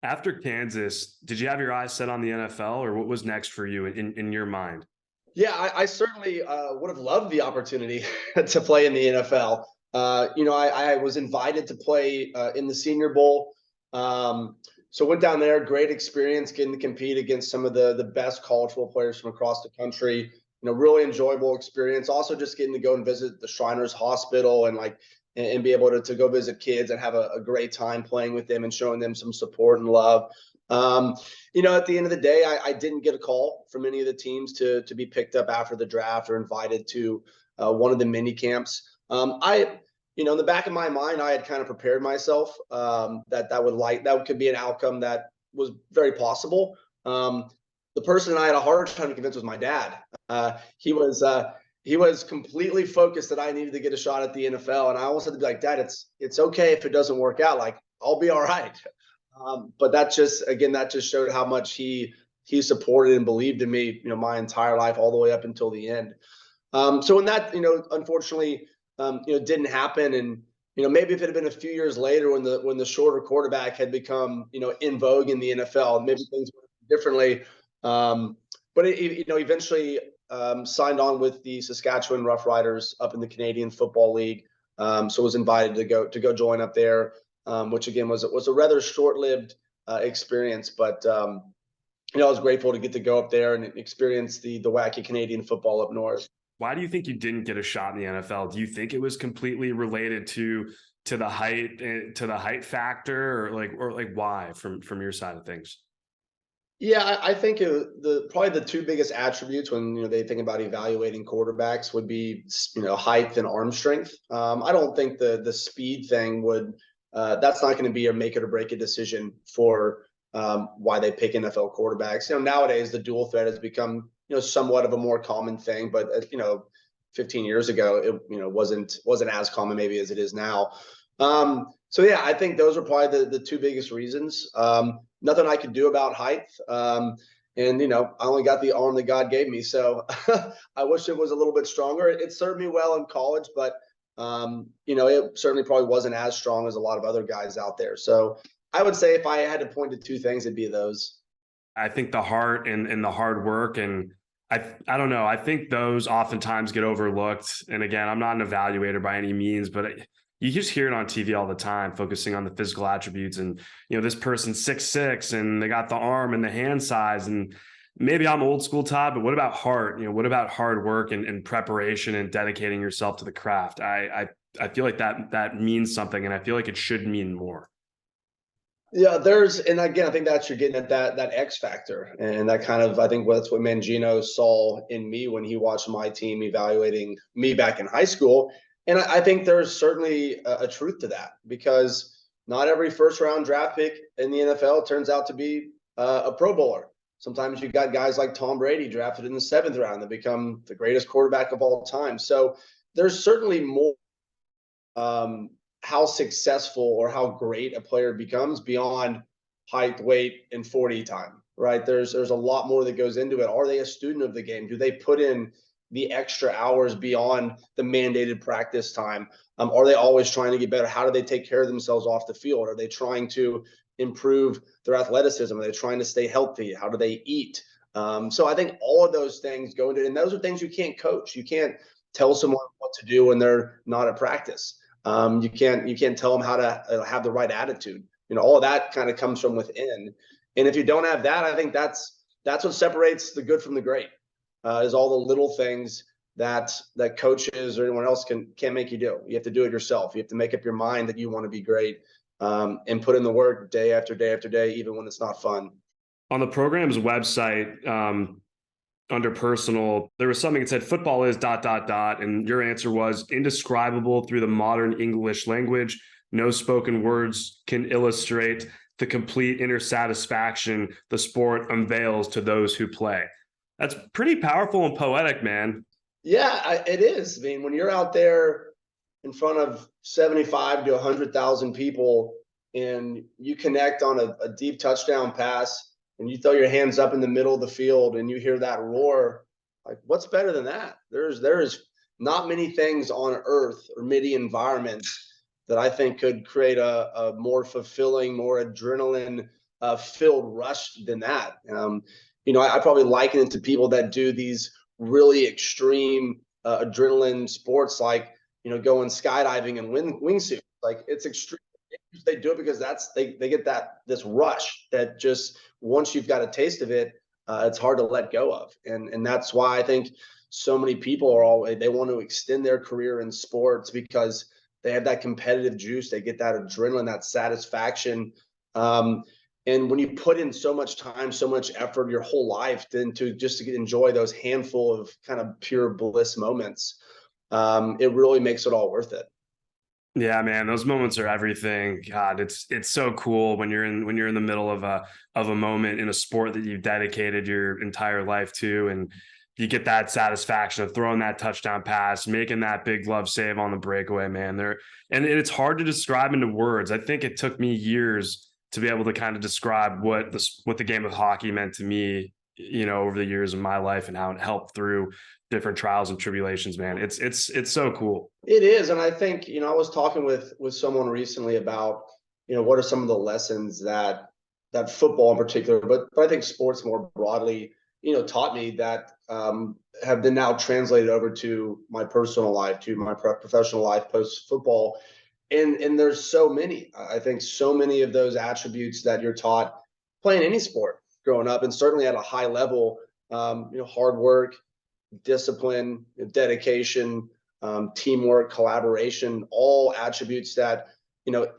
After Kansas, did you have your eyes set on the NFL, or what was next for you in your mind? Yeah, I certainly would have loved the opportunity to play in the NFL. I was invited to play in the Senior Bowl. Um, so went down there, great experience getting to compete against some of the best college football players from across the country. Really enjoyable experience. Also, just getting to go and visit the Shriners Hospital and be able to go visit kids and have a great time playing with them and showing them some support and love. Um, at the end of the day, I didn't get a call from any of the teams to be picked up after the draft or invited to one of the mini camps. In the back of my mind, I had kind of prepared myself that could be an outcome that was very possible. The person I had a hard time to convince was my dad. He was completely focused that I needed to get a shot at the NFL, and I almost had to be like, Dad, it's okay if it doesn't work out. Like, I'll be all right. But that just showed how much he supported and believed in me, my entire life, all the way up until the end. So when that, unfortunately, didn't happen, and maybe if it had been a few years later when the shorter quarterback had become, in vogue in the NFL, maybe things would have been differently. But eventually signed on with the Saskatchewan Roughriders up in the Canadian Football League. So was invited to go join up there, which again was a rather short-lived experience, but I was grateful to get to go up there and experience the wacky Canadian football up north. Why do you think you didn't get a shot in the NFL? Do you think it was completely related to the height factor, or why from your side of things? Yeah, I think the probably the two biggest attributes when they think about evaluating quarterbacks would be height and arm strength. I don't think the speed thing would that's not going to be a make it or break it decision for why they pick NFL quarterbacks. Nowadays the dual threat has become somewhat of a more common thing, but 15 years ago it wasn't as common maybe as it is now. So yeah, I think those are probably the two biggest reasons. Nothing I could do about height. And I only got the arm that God gave me, so I wish it was a little bit stronger. It served me well in college, but it certainly probably wasn't as strong as a lot of other guys out there. So I would say if I had to point to two things, it'd be those. I think the heart and the hard work, and I don't know. I think those oftentimes get overlooked. And again, I'm not an evaluator by any means, but you just hear it on TV all the time, focusing on the physical attributes. And this person's 6'6", and they got the arm and the hand size. And maybe I'm old school, Todd, but what about heart? What about hard work and preparation and dedicating yourself to the craft? I feel like that means something, and I feel like it should mean more. Yeah, and again, I think that's you're getting at that X factor, and that kind of I think that's what Mangino saw in me when he watched my team evaluating me back in high school, and I think there's certainly a truth to that because not every first round draft pick in the NFL turns out to be a Pro Bowler. Sometimes you've got guys like Tom Brady drafted in the seventh round that become the greatest quarterback of all time. So there's certainly more how successful or how great a player becomes beyond height, weight, and 40 time, right? There's a lot more that goes into it. Are they a student of the game? Do they put in the extra hours beyond the mandated practice time? Are they always trying to get better? How do they take care of themselves off the field? Are they trying to improve their athleticism? Are they trying to stay healthy? How do they eat? So I think all of those things go into it, and those are things you can't coach. You can't tell someone what to do when they're not at practice. You can't tell them how to have the right attitude. All of that kind of comes from within. And if you don't have that, I think that's what separates the good from the great. Is all the little things that coaches or anyone else can't make you do. You have to do it yourself. You have to make up your mind that you want to be great, and put in the work day after day after day, even when it's not fun. On the program's website, under personal, there was something that said football is dot dot dot, and your answer was indescribable through the modern English language. No spoken words can illustrate the complete inner satisfaction the sport unveils to those who play. That's pretty powerful and poetic, man. Yeah, it is. I mean, when you're out there in front of 75 to 100,000 people and you connect on a deep touchdown pass and you throw your hands up in the middle of the field and you hear that roar, like what's better than that? There is not many things on earth or many environments that I think could create a more fulfilling, more adrenaline filled rush than that. I probably liken it to people that do these really extreme adrenaline sports, like going skydiving and wingsuit. Like, it's extreme. They do it because they get this rush that just, once you've got a taste of it, it's hard to let go of. And that's why I think so many people they want to extend their career in sports, because they have that competitive juice. They get that adrenaline, that satisfaction. And when you put in so much time, so much effort, your whole life, then to enjoy those handful of kind of pure bliss moments, it really makes it all worth it. Yeah, man, those moments are everything. God, it's so cool when you're in the middle of a moment in a sport that you've dedicated your entire life to, and you get that satisfaction of throwing that touchdown pass, making that big glove save on the breakaway, man. And it's hard to describe into words. I think it took me years to be able to kind of describe what the game of hockey meant to me, over the years of my life, and how it helped through different trials and tribulations, man. It's so cool. It is. And I think, I was talking with someone recently about, what are some of the lessons that football in particular, but I think sports more broadly, taught me, that have been now translated over to my personal life, to my professional life post football. And there's so many. I think so many of those attributes that you're taught playing any sport growing up, and certainly at a high level, hard work, discipline, dedication, teamwork, collaboration, all attributes that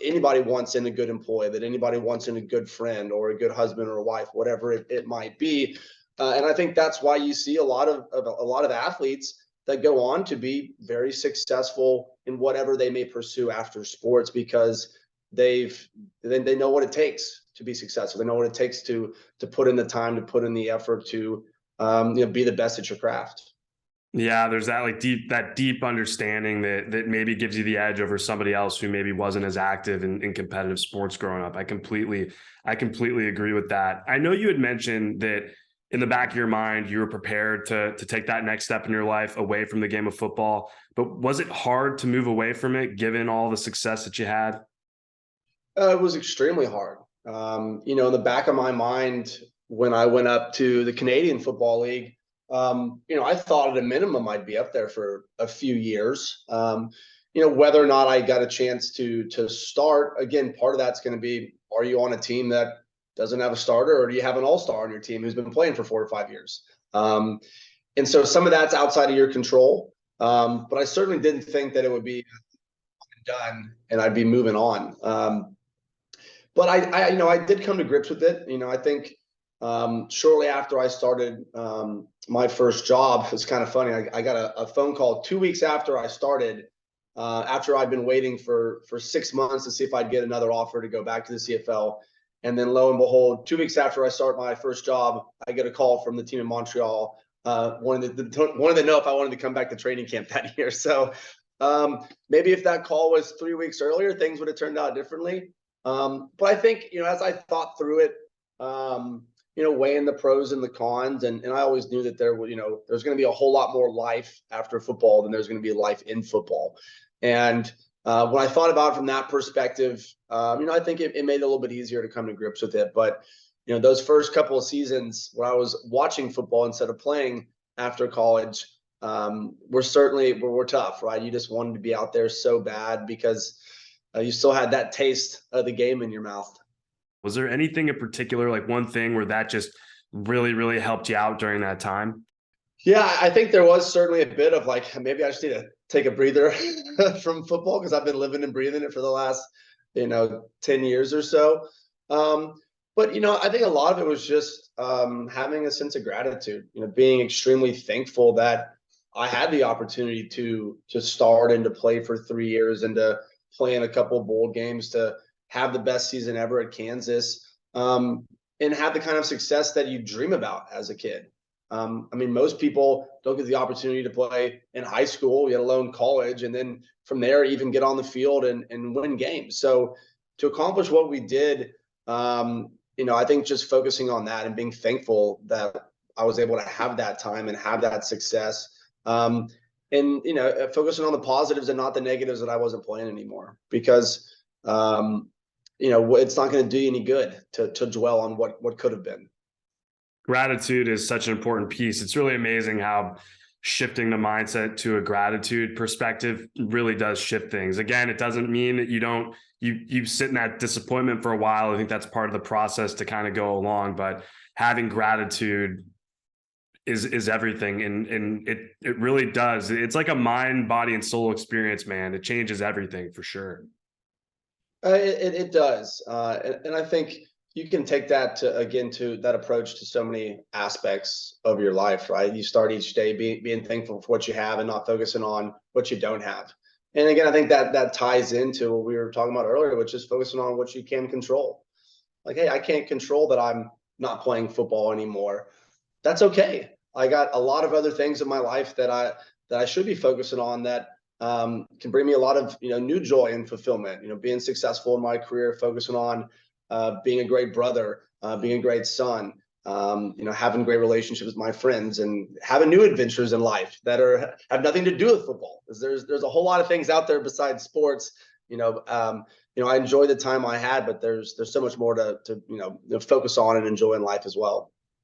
anybody wants in a good employee, that anybody wants in a good friend or a good husband or a wife, whatever it might be. And I think that's why you see a lot of athletes that go on to be very successful in whatever they may pursue after sports, because they know what it takes to be successful. They know what it takes to put in the time, to put in the effort, to be the best at your craft. Yeah, there's that deep understanding that maybe gives you the edge over somebody else who maybe wasn't as active in competitive sports growing up. I completely agree with that. I know you had mentioned that in the back of your mind, you were prepared to take that next step in your life away from the game of football, but was it hard to move away from it given all the success that you had? It was extremely hard. In the back of my mind, when I went up to the Canadian Football League, I thought at a minimum I'd be up there for a few years. Whether or not I got a chance to start, again, part of that's going to be, are you on a team that doesn't have a starter, or do you have an all-star on your team who's been playing for 4 or 5 years? And so some of that's outside of your control. But I certainly didn't think that it would be done and I'd be moving on. But I did come to grips with it. I think shortly after I started my first job, it's kind of funny. I got a phone call 2 weeks after I started, after I'd been waiting for 6 months to see if I'd get another offer to go back to the CFL. And then lo and behold, 2 weeks after I start my first job, I get a call from the team in Montreal, wanted to know if I wanted to come back to training camp that year. So maybe if that call was 3 weeks earlier, things would have turned out differently. But I think, as I thought through it, weighing the pros and the cons, and I always knew that there's going to be a whole lot more life after football than there's going to be life in football. And when I thought about it from that perspective, I think it made it a little bit easier to come to grips with it. But, those first couple of seasons when I was watching football instead of playing after college, were tough, right? You just wanted to be out there so bad because you still had that taste of the game in your mouth. Was there anything in particular, like one thing where that just really, really helped you out during that time? Yeah, I think there was certainly a bit of like, maybe I just need to take a breather from football, because I've been living and breathing it for the last, 10 years or so. But, I think a lot of it was just having a sense of gratitude, being extremely thankful that I had the opportunity to start and to play for 3 years and to play in a couple of bowl games, to have the best season ever at Kansas, and have the kind of success that you dream about as a kid. Most people don't get the opportunity to play in high school, let alone college, and then from there even get on the field and win games. So to accomplish what we did, I think just focusing on that and being thankful that I was able to have that time and have that success, and focusing on the positives and not the negatives that I wasn't playing anymore. Because it's not going to do you any good to dwell on what could have been. Gratitude is such an important piece. It's really amazing how shifting the mindset to a gratitude perspective really does shift things. Again, it doesn't mean that you sit in that disappointment for a while. I think that's part of the process to kind of go along, but having gratitude is everything. And it really does. It's like a mind, body, and soul experience, man. It changes everything for sure. It does, and I think you can take that to that approach to so many aspects of your life, right? You start each day being thankful for what you have and not focusing on what you don't have. And again, I think that ties into what we were talking about earlier, which is focusing on what you can control. Like, hey, I can't control that I'm not playing football anymore. That's okay. I got a lot of other things in my life that I should be focusing on that can bring me a lot of new joy and fulfillment. Being successful in my career, focusing on being a great brother, being a great son, having great relationships with my friends, and having new adventures in life that have nothing to do with football. There's a whole lot of things out there besides sports. I enjoy the time I had, but there's so much more to focus on and enjoy in life as well.